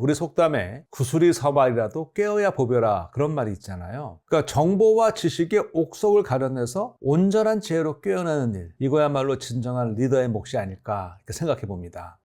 우리 속담에 구슬이 서말이라도 깨어야 보벼라 그런 말이 있잖아요. 그러니까 정보와 지식의 옥석을 가려내서 온전한 지혜로 깨어나는 일, 이거야말로 진정한 리더의 몫이 아닐까 이렇게 생각해 봅니다.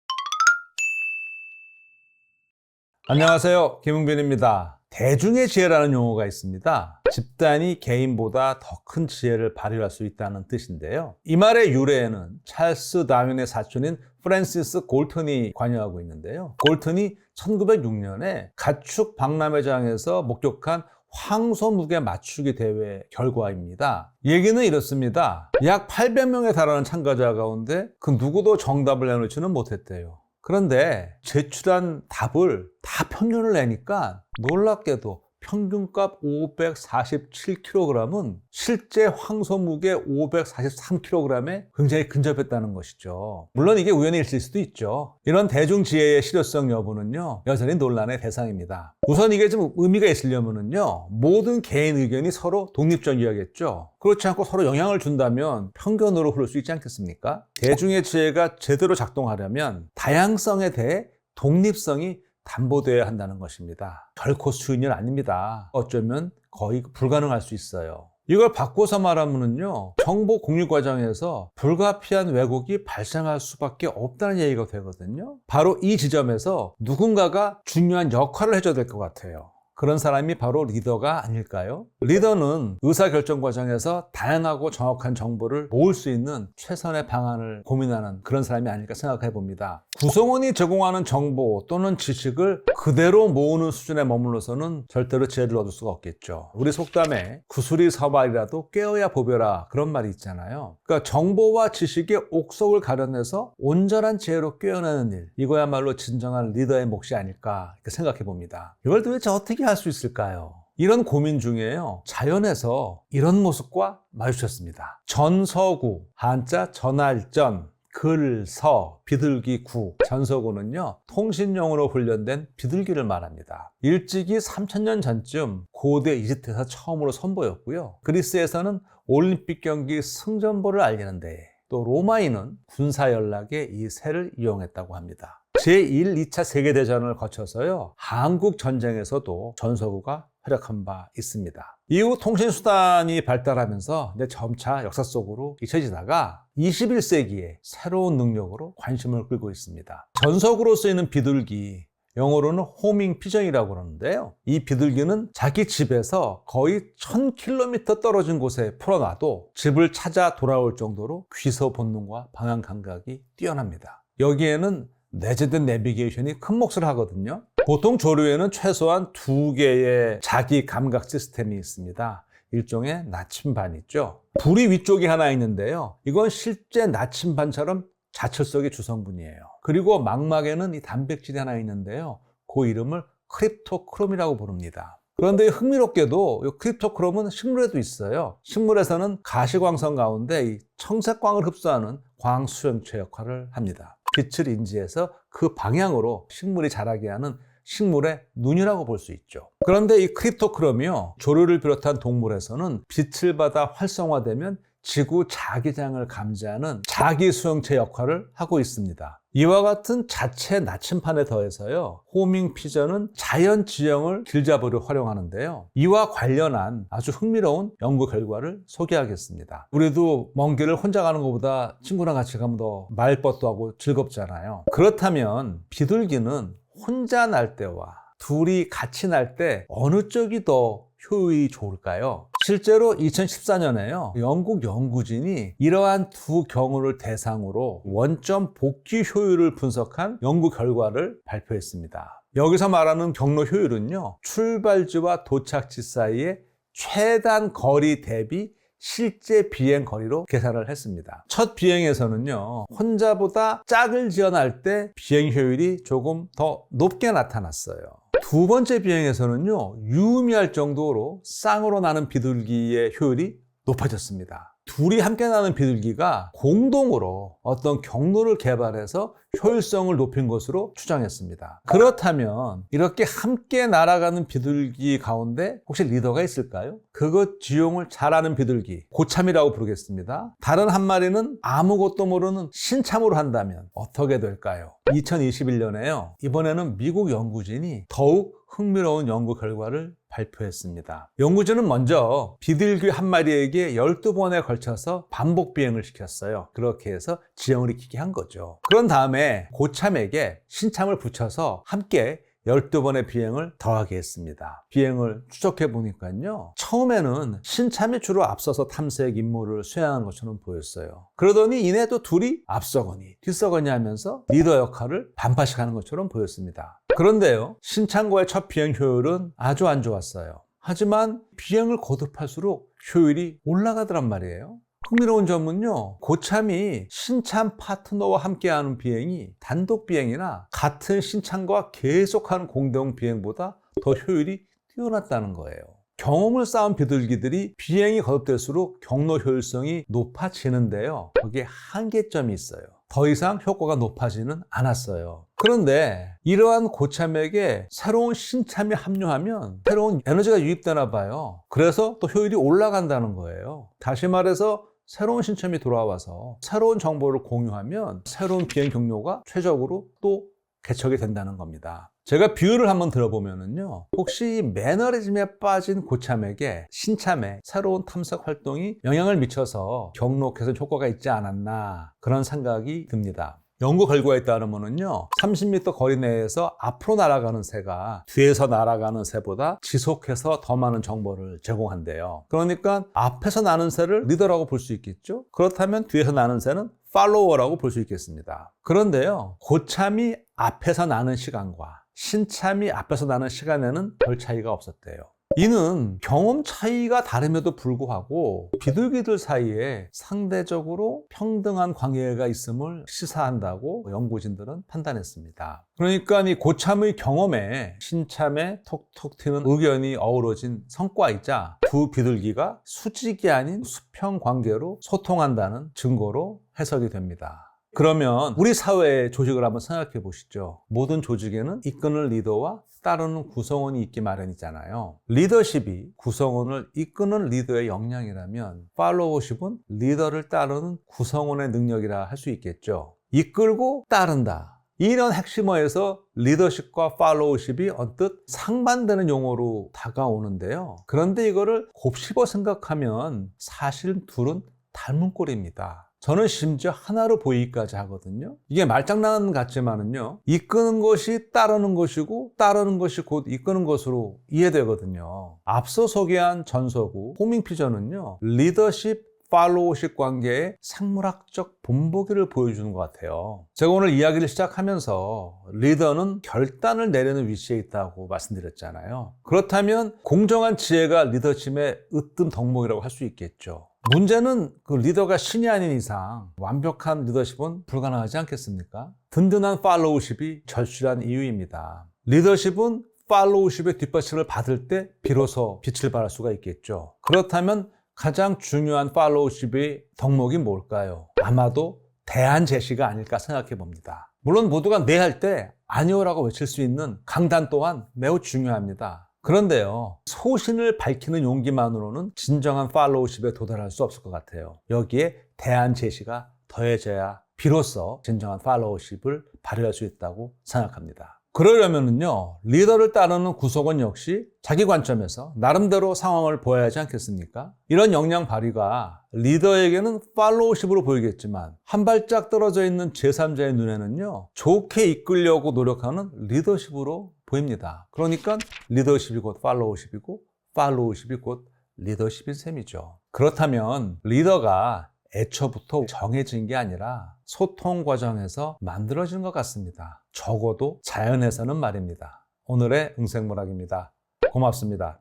안녕하세요, 김웅빈입니다. 대중의 지혜라는 용어가 있습니다. 집단이 개인보다 더 큰 지혜를 발휘할 수 있다는 뜻인데요. 이 말의 유래에는 찰스 다윈의 사촌인 프랜시스 콜튼이 관여하고 있는데요. 콜튼이 1906년에 가축 박람회장에서 목격한 황소무게 맞추기 대회 결과입니다. 얘기는 이렇습니다. 약 800명에 달하는 참가자 가운데 그 누구도 정답을 내놓지는 못했대요. 그런데 제출한 답을 다 평균을 내니까 놀랍게도 평균값 547kg은 실제 황소 무게 543kg에 굉장히 근접했다는 것이죠. 물론 이게 우연의 일치일 수도 있죠. 이런 대중지혜의 실효성 여부는요, 여전히 논란의 대상입니다. 우선 이게 좀 의미가 있으려면요, 모든 개인 의견이 서로 독립적이어야겠죠. 그렇지 않고 서로 영향을 준다면 편견으로 흐를 수 있지 않겠습니까? 대중의 지혜가 제대로 작동하려면 다양성에 대해 독립성이 담보되어야 한다는 것입니다. 결코 수인이 아닙니다. 어쩌면 거의 불가능할 수 있어요. 이걸 바꿔서 말하면요, 정보 공유 과정에서 불가피한 왜곡이 발생할 수밖에 없다는 얘기가 되거든요. 바로 이 지점에서 누군가가 중요한 역할을 해줘야 될 것 같아요. 그런 사람이 바로 리더가 아닐까요? 리더는 의사결정 과정에서 다양하고 정확한 정보를 모을 수 있는 최선의 방안을 고민하는 그런 사람이 아닐까 생각해 봅니다. 구성원이 제공하는 정보 또는 지식을 그대로 모으는 수준에 머물러서는 절대로 지혜를 얻을 수가 없겠죠. 우리 속담에 구슬이 서말이라도 깨어야 보벼라 그런 말이 있잖아요. 그러니까 정보와 지식의 옥석을 가려내서 온전한 지혜로 깨어나는 일, 이거야말로 진정한 리더의 몫이 아닐까 이렇게 생각해 봅니다. 이걸 도대체 어떻게 할 수 있을까요? 이런 고민 중에요, 자연에서 이런 모습과 마주쳤습니다. 전서구, 한자 전할전, 글, 서, 비둘기, 구. 전서구는요, 통신용으로 훈련된 비둘기를 말합니다. 일찍이 3000년 전쯤 고대 이집트에서 처음으로 선보였고요. 그리스에서는 올림픽 경기 승전보를 알리는데, 또 로마인은 군사 연락에 이 새를 이용했다고 합니다. 제1, 2차 세계대전을 거쳐서요, 한국 전쟁에서도 전서구가 활약한 바 있습니다. 이후 통신수단이 발달하면서 점차 역사 속으로 잊혀지다가 21세기에 새로운 능력으로 관심을 끌고 있습니다. 전서구로 쓰이는 비둘기, 영어로는 호밍 피전이라고 그러는데요. 이 비둘기는 자기 집에서 거의 1000km 떨어진 곳에 풀어놔도 집을 찾아 돌아올 정도로 귀서 본능과 방향 감각이 뛰어납니다. 여기에는 내재된 내비게이션이 큰 몫을 하거든요. 보통 조류에는 최소한 2개의 자기 감각 시스템이 있습니다. 일종의 나침반 있죠. 불이 위쪽에 하나 있는데요. 이건 실제 나침반처럼 자철석의 주성분이에요. 그리고 망막에는 이 단백질이 하나 있는데요. 그 이름을 크립토크롬이라고 부릅니다. 그런데 흥미롭게도 이 크립토크롬은 식물에도 있어요. 식물에서는 가시광선 가운데 이 청색광을 흡수하는 광수용체 역할을 합니다. 빛을 인지해서 그 방향으로 식물이 자라게 하는 식물의 눈이라고 볼 수 있죠. 그런데 이 크립토크롬이요, 조류를 비롯한 동물에서는 빛을 받아 활성화되면 지구 자기장을 감지하는 자기수용체 역할을 하고 있습니다. 이와 같은 자체 나침판에 더해서요, 호밍 피전은 자연 지형을 길잡이로 활용하는데요. 이와 관련한 아주 흥미로운 연구 결과를 소개하겠습니다. 우리도 먼 길을 혼자 가는 것보다 친구랑 같이 가면 더 말벗도 하고 즐겁잖아요. 그렇다면 비둘기는 혼자 날 때와 둘이 같이 날 때 어느 쪽이 더 효율이 좋을까요? 실제로 2014년에요, 영국 연구진이 이러한 두 경우를 대상으로 원점 복귀 효율을 분석한 연구 결과를 발표했습니다. 여기서 말하는 경로 효율은요, 출발지와 도착지 사이의 최단 거리 대비 실제 비행 거리로 계산을 했습니다. 첫 비행에서는요, 혼자보다 짝을 지어 날 때 비행 효율이 조금 더 높게 나타났어요. 두 번째 비행에서는요, 유의미할 정도로 쌍으로 나는 비둘기의 효율이 높아졌습니다. 둘이 함께 나는 비둘기가 공동으로 어떤 경로를 개발해서 효율성을 높인 것으로 추정했습니다. 그렇다면 이렇게 함께 날아가는 비둘기 가운데 혹시 리더가 있을까요? 그것 지용을 잘하는 비둘기, 고참이라고 부르겠습니다. 다른 한 마리는 아무것도 모르는 신참으로 한다면 어떻게 될까요? 2021년에요. 이번에는 미국 연구진이 더욱 흥미로운 연구 결과를 발표했습니다. 연구진은 먼저 비둘기 한 마리에게 12번에 걸쳐서 반복 비행을 시켰어요. 그렇게 해서 지형을 익히게 한 거죠. 그런 다음에 고참에게 신참을 붙여서 함께 12번의 비행을 더하게 했습니다. 비행을 추적해 보니까요. 처음에는 신참이 주로 앞서서 탐색 임무를 수행하는 것처럼 보였어요. 그러더니 이내 또 둘이 앞서거니 뒤서거니 하면서 리더 역할을 반반씩 하는 것처럼 보였습니다. 그런데요. 신참과의 첫 비행 효율은 아주 안 좋았어요. 하지만 비행을 거듭할수록 효율이 올라가더란 말이에요. 흥미로운 점은요, 고참이 신참 파트너와 함께하는 비행이 단독 비행이나 같은 신참과 계속하는 공동 비행보다 더 효율이 뛰어났다는 거예요. 경험을 쌓은 비둘기들이 비행이 거듭될수록 경로 효율성이 높아지는데요. 거기에 한계점이 있어요. 더 이상 효과가 높아지는 않았어요. 그런데 이러한 고참에게 새로운 신참이 합류하면 새로운 에너지가 유입되나 봐요. 그래서 또 효율이 올라간다는 거예요. 다시 말해서 새로운 신참이 돌아와서 새로운 정보를 공유하면 새로운 비행 경로가 최적으로 또 개척이 된다는 겁니다. 제가 비유를 한번 들어보면요. 혹시 매너리즘에 빠진 고참에게 신참의 새로운 탐색 활동이 영향을 미쳐서 경로 개선 효과가 있지 않았나 그런 생각이 듭니다. 연구 결과에 따르면요, 30m 거리 내에서 앞으로 날아가는 새가 뒤에서 날아가는 새보다 지속해서 더 많은 정보를 제공한대요. 그러니까 앞에서 나는 새를 리더라고 볼 수 있겠죠? 그렇다면 뒤에서 나는 새는 팔로워라고 볼 수 있겠습니다. 그런데요, 고참이 앞에서 나는 시간과 신참이 앞에서 나는 시간에는 별 차이가 없었대요. 이는 경험 차이가 다름에도 불구하고 비둘기들 사이에 상대적으로 평등한 관계가 있음을 시사한다고 연구진들은 판단했습니다. 그러니까 이 고참의 경험에 신참의 톡톡 튀는 의견이 어우러진 성과이자 두 비둘기가 수직이 아닌 수평 관계로 소통한다는 증거로 해석이 됩니다. 그러면 우리 사회의 조직을 한번 생각해 보시죠. 모든 조직에는 이끄는 리더와 따르는 구성원이 있기 마련이잖아요. 리더십이 구성원을 이끄는 리더의 역량이라면 팔로워십은 리더를 따르는 구성원의 능력이라 할 수 있겠죠. 이끌고 따른다. 이런 핵심어에서 리더십과 팔로워십이 언뜻 상반되는 용어로 다가오는데요. 그런데 이거를 곱씹어 생각하면 사실 둘은 닮은 꼴입니다. 저는 심지어 하나로 보이기까지 하거든요. 이게 말장난 같지만은요, 이끄는 것이 따르는 것이고 따르는 것이 곧 이끄는 것으로 이해되거든요. 앞서 소개한 전서구 호밍피저는요, 리더십 팔로우십 관계의 생물학적 본보기를 보여주는 것 같아요. 제가 오늘 이야기를 시작하면서 리더는 결단을 내리는 위치에 있다고 말씀드렸잖아요. 그렇다면 공정한 지혜가 리더십의 으뜸 덕목이라고 할 수 있겠죠. 문제는 그 리더가 신이 아닌 이상 완벽한 리더십은 불가능하지 않겠습니까? 든든한 팔로우십이 절실한 이유입니다. 리더십은 팔로우십의 뒷받침을 받을 때 비로소 빛을 발할 수가 있겠죠. 그렇다면 가장 중요한 팔로우십의 덕목이 뭘까요? 아마도 대안 제시가 아닐까 생각해 봅니다. 물론 모두가 네 할 때 아니오라고 외칠 수 있는 강단 또한 매우 중요합니다. 그런데요, 소신을 밝히는 용기만으로는 진정한 팔로우십에 도달할 수 없을 것 같아요. 여기에 대안 제시가 더해져야 비로소 진정한 팔로우십을 발휘할 수 있다고 생각합니다. 그러려면요, 리더를 따르는 구성원 역시 자기 관점에서 나름대로 상황을 보아야 하지 않겠습니까? 이런 역량 발휘가 리더에게는 팔로우십으로 보이겠지만 한 발짝 떨어져 있는 제3자의 눈에는요, 좋게 이끌려고 노력하는 리더십으로 보입니다. 그러니까 리더십이 곧 팔로우십이고 팔로우십이 곧 리더십인 셈이죠. 그렇다면 리더가 애초부터 정해진 게 아니라 소통 과정에서 만들어진 것 같습니다. 적어도 자연에서는 말입니다. 오늘의 응생물학입니다. 고맙습니다.